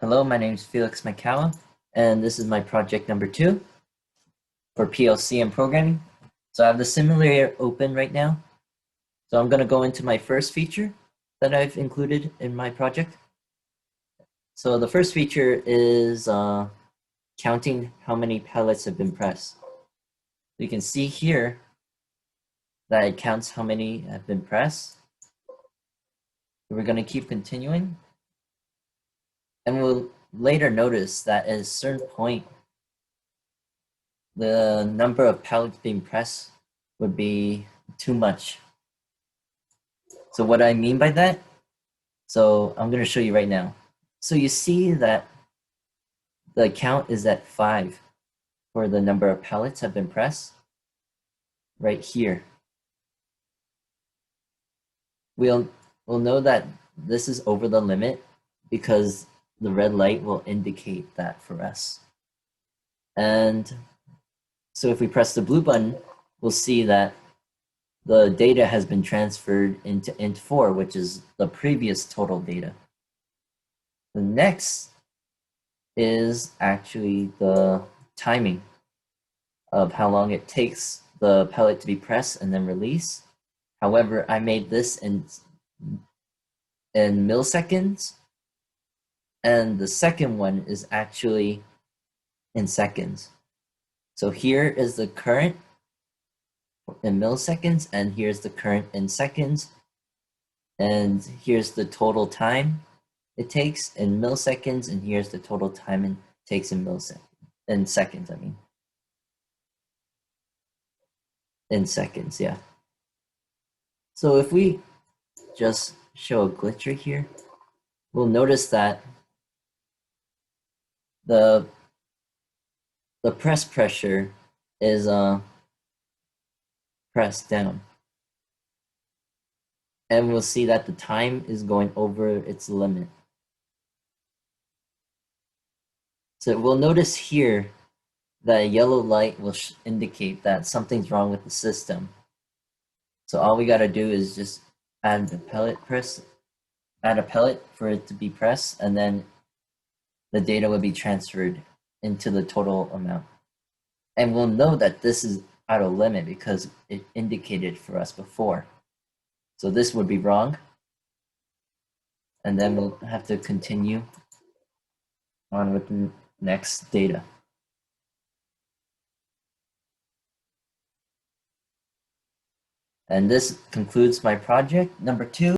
Hello, my name is Felix Makawa, and this is my project number 2 for PLC and Programming. So I have the simulator open right now. So I'm going to go into my first feature that I've included in my project. So the first feature is counting how many pellets have been pressed. You can see here that it counts how many have been pressed. We're going to keep continuing. And we'll later notice that at a certain point, the number of pellets being pressed would be too much. So what I mean by that, so I'm going to show you right now. So you see that the count is at 5 for the number of pellets have been pressed right here. We'll know that this is over the limit because the red light will indicate that for us. And so if we press the blue button, we'll see that the data has been transferred into int4, which is the previous total data. The next is actually the timing of how long it takes the pellet to be pressed and then released. However, I made this in milliseconds, and the second one is actually in seconds. So here is the current in milliseconds, and here's the current in seconds, and here's the total time it takes in milliseconds, and here's the total time it takes in seconds, I mean. In seconds, yeah. So if we just show a glitch right here, we'll notice that the press pressure is pressed down. And we'll see that the time is going over its limit. So we'll notice here that a yellow light will indicate that something's wrong with the system. So all we gotta do is just add a pellet for it to be pressed, and then the data will be transferred into the total amount. And we'll know that this is out of limit because it indicated for us before. So this would be wrong. And then we'll have to continue on with the next data. And this concludes my project number 2.